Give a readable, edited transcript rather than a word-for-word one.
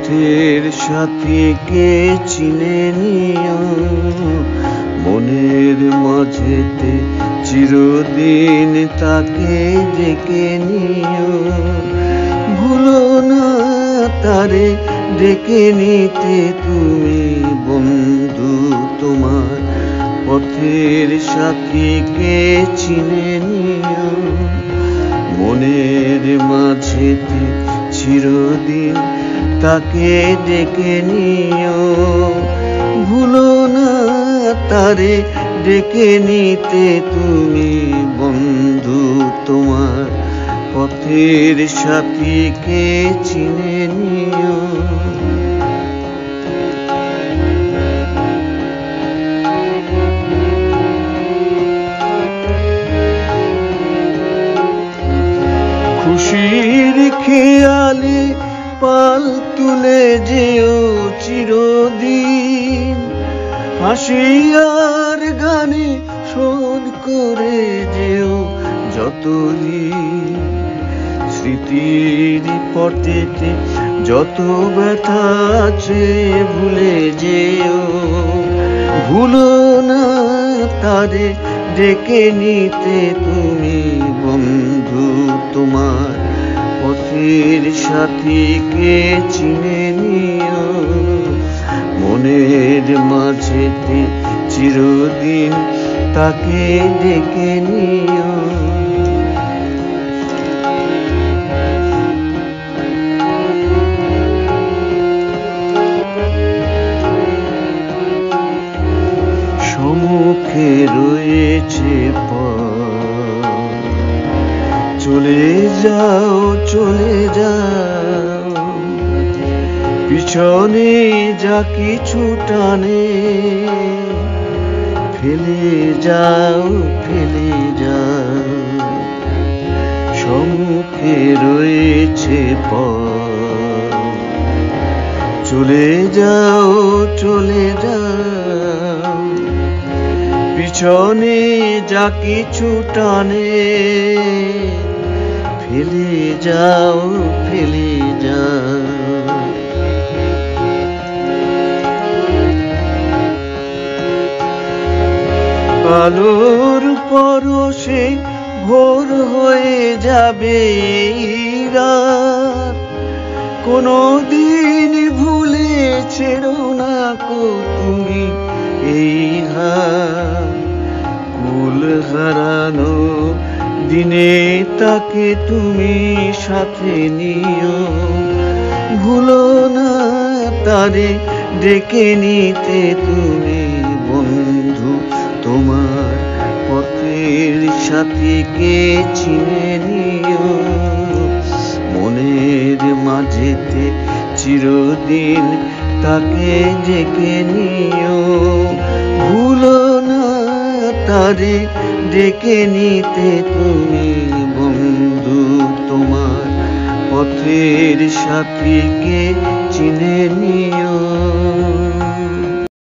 পথের সাথীকে চিনে নিও, মনের মাঝেতে চিরদিন তাকে ডেকে নিও। ভুলো না তারে ডেকে নিতে তুমি বন্ধু তোমার পথের সাথীকে চিনে নিও, মনের মাঝেতে চিরদিন তাকে ডেকে নিও। ভুলো না তারে ডেকে নিতে তুমি বন্ধু তোমার পথের সাথীকে চিনে নিও। খুশির খেয়ালে পাল তুলে যেও চিরদিন, হাসি আর গানে শোধ করে যেও যতদিন। স্মৃতির পথেতে যত ব্যথা আছে ভুলে যেও, ভুলো না তারে ডেকে নিতে তুমি বন্ধু তোমার পথের সাথীকে চিনে নিও, মনের মাঝেতে চিরদিন তাকে ডেকে নিও। সম্মুখে রয়েছে পথ, চলে যাও চলে যাও, পিছনে যা কিছু টানে ফেলে যাও ফেলে যাও। সম্মুখে রয়েছে পথ, চলে যাও চলে যাও, পিছনে যা কিছু টানে ফেলে যাও ফেলে যাও। আলোর পরশে ভোর হয়ে যাবে রাত, কোনদিন ভুলে ছেড়ো না কো তুমি এই হাত। কুল হারানো দিনে তাকে তুমি সাথে নিও, ভুলো না তারে ডেকে নিতে তুমি বন্ধু তোমার পথের সাথীকে চিনে নিও, মনের মাঝেতে চিরদিন তাকে ডেকে নিও। ভুলো না তারে ডেকে নিতে তুমি বন্ধু তোমার পথের সাথীকে চিনে নিও।